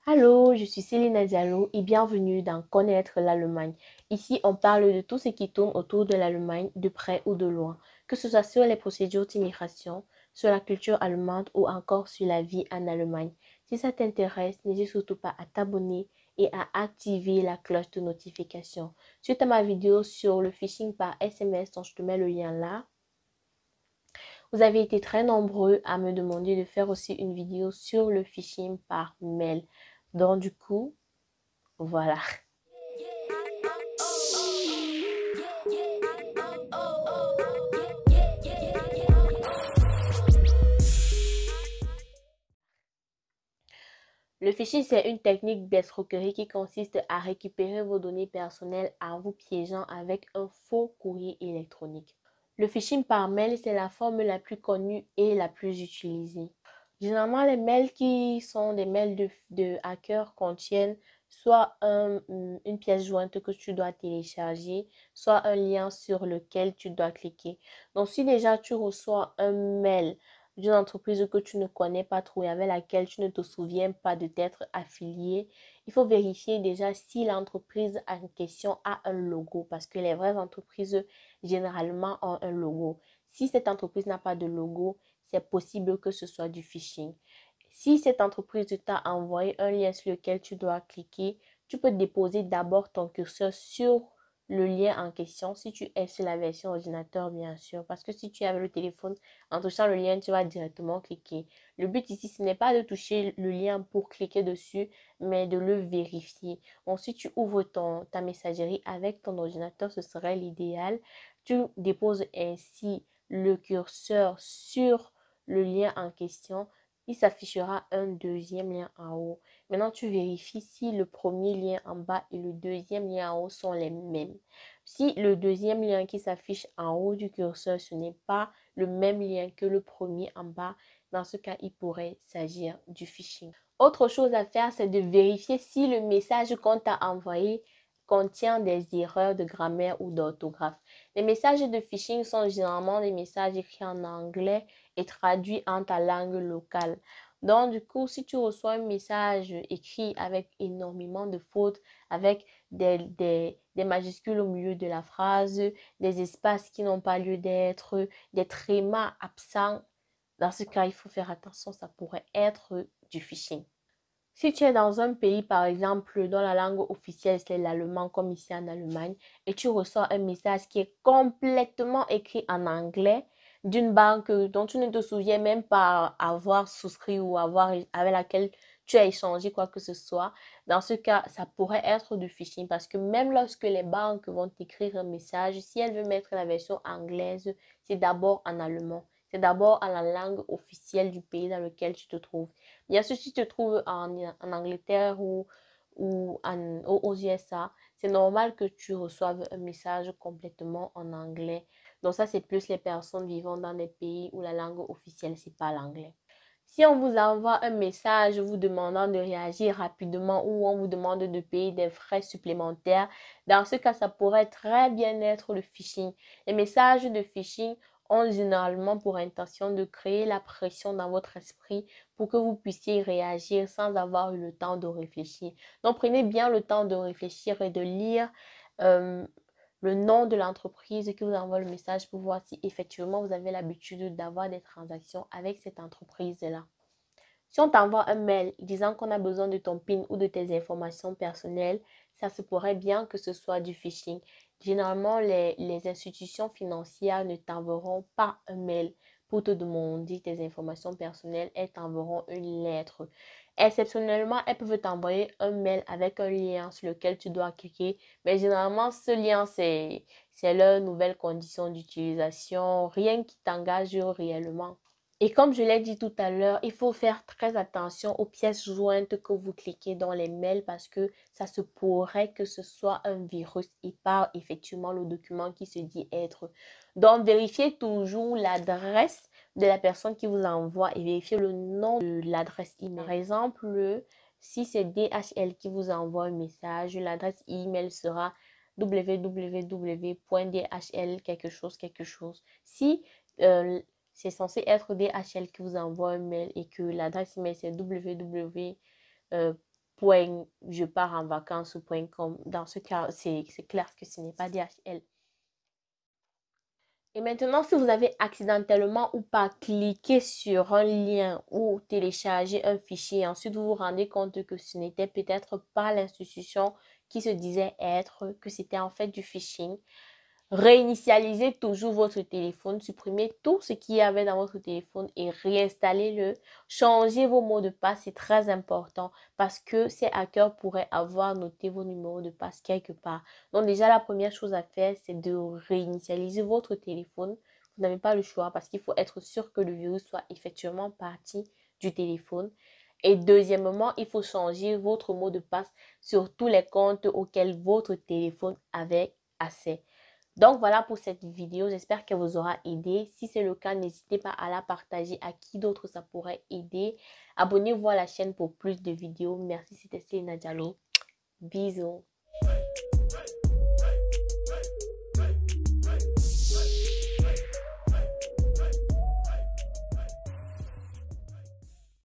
Allô, je suis Céline Diallo et bienvenue dans Connaître l'Allemagne. Ici, on parle de tout ce qui tourne autour de l'Allemagne, de près ou de loin, que ce soit sur les procédures d'immigration, sur la culture allemande ou encore sur la vie en Allemagne. Si ça t'intéresse, n'hésite surtout pas à t'abonner et à activer la cloche de notification. Suite à ma vidéo sur le phishing par SMS, dont je te mets le lien là, vous avez été très nombreux à me demander de faire aussi une vidéo sur le phishing par mail. Donc du coup, voilà. Le phishing, c'est une technique d'escroquerie qui consiste à récupérer vos données personnelles en vous piégeant avec un faux courrier électronique. Le phishing par mail, c'est la forme la plus connue et la plus utilisée. Généralement, les mails qui sont des mails de hackers contiennent soit une pièce jointe que tu dois télécharger, soit un lien sur lequel tu dois cliquer. Donc, si déjà tu reçois un mail d'une entreprise que tu ne connais pas trop et avec laquelle tu ne te souviens pas de t'être affilié, il faut vérifier déjà si l'entreprise en question a un logo parce que les vraies entreprises généralement ont un logo. Si cette entreprise n'a pas de logo, c'est possible que ce soit du phishing. Si cette entreprise t'a envoyé un lien sur lequel tu dois cliquer, tu peux déposer d'abord ton curseur sur le lien en question si tu es sur la version ordinateur, bien sûr. Parce que si tu avais le téléphone, en touchant le lien, tu vas directement cliquer. Le but ici, ce n'est pas de toucher le lien pour cliquer dessus, mais de le vérifier. Donc, si tu ouvres ta messagerie avec ton ordinateur, ce serait l'idéal. Tu déposes ainsi le curseur sur le lien en question. Il s'affichera un deuxième lien en haut. Maintenant, tu vérifies si le premier lien en bas et le deuxième lien en haut sont les mêmes. Si le deuxième lien qui s'affiche en haut du curseur, ce n'est pas le même lien que le premier en bas, dans ce cas, il pourrait s'agir du phishing. Autre chose à faire, c'est de vérifier si le message qu'on t'a envoyé contient des erreurs de grammaire ou d'orthographe. Les messages de phishing sont généralement des messages écrits en anglais et traduits en ta langue locale. Donc, du coup, si tu reçois un message écrit avec énormément de fautes, avec des majuscules au milieu de la phrase, des espaces qui n'ont pas lieu d'être, des trémas absents, dans ce cas, il faut faire attention, ça pourrait être du phishing. Si tu es dans un pays, par exemple, dont la langue officielle c'est l'allemand, comme ici en Allemagne, et tu reçois un message qui est complètement écrit en anglais d'une banque dont tu ne te souviens même pas avoir souscrit ou avec laquelle tu as échangé quoi que ce soit, dans ce cas, ça pourrait être du phishing parce que même lorsque les banques vont t'écrire un message, si elles veulent mettre la version anglaise, c'est d'abord en allemand. C'est d'abord en la langue officielle du pays dans lequel tu te trouves. Bien sûr, si tu te trouves en Angleterre ou aux USA, c'est normal que tu reçoives un message complètement en anglais. Donc ça, c'est plus les personnes vivant dans des pays où la langue officielle, c'est pas l'anglais. Si on vous envoie un message vous demandant de réagir rapidement ou on vous demande de payer des frais supplémentaires, dans ce cas, ça pourrait très bien être le phishing. Les messages de phishing ont généralement pour intention de créer la pression dans votre esprit pour que vous puissiez réagir sans avoir eu le temps de réfléchir. Donc, prenez bien le temps de réfléchir et de lire euh, le nom de l'entreprise qui vous envoie le message pour voir si effectivement vous avez l'habitude d'avoir des transactions avec cette entreprise-là. Si on t'envoie un mail disant qu'on a besoin de ton PIN ou de tes informations personnelles, ça se pourrait bien que ce soit du phishing. Généralement, les institutions financières ne t'enverront pas un mail pour te demander tes informations personnelles, elles t'enverront une lettre. Exceptionnellement, elles peuvent t'envoyer un mail avec un lien sur lequel tu dois cliquer, mais généralement, ce lien, c'est leur nouvelle condition d'utilisation, rien qui t'engage réellement. Et comme je l'ai dit tout à l'heure, il faut faire très attention aux pièces jointes que vous cliquez dans les mails parce que ça se pourrait que ce soit un virus et pas effectivement le document qui se dit être. Donc, vérifiez toujours l'adresse de la personne qui vous envoie et vérifiez le nom de l'adresse email. Par exemple, si c'est DHL qui vous envoie un message, l'adresse email sera www.dhl quelque chose quelque chose. Si c'est censé être DHL qui vous envoie un mail et que l'adresse email c'est www je pars en vacances.com. Dans ce cas, c'est clair que ce n'est pas DHL. Et maintenant, si vous avez accidentellement ou pas cliqué sur un lien ou téléchargé un fichier et ensuite vous vous rendez compte que ce n'était peut-être pas l'institution qui se disait être, que c'était en fait du phishing, réinitialisez toujours votre téléphone, supprimez tout ce qu'il y avait dans votre téléphone et réinstallez-le. Changez vos mots de passe, c'est très important parce que ces hackers pourraient avoir noté vos numéros de passe quelque part. Donc déjà, la première chose à faire, c'est de réinitialiser votre téléphone. Vous n'avez pas le choix parce qu'il faut être sûr que le virus soit effectivement parti du téléphone. Et deuxièmement, il faut changer votre mot de passe sur tous les comptes auxquels votre téléphone avait accès. Donc voilà pour cette vidéo, j'espère qu'elle vous aura aidé. Si c'est le cas, n'hésitez pas à la partager à qui d'autre ça pourrait aider. Abonnez-vous à la chaîne pour plus de vidéos. Merci, c'était Céline Diallo. Bisous.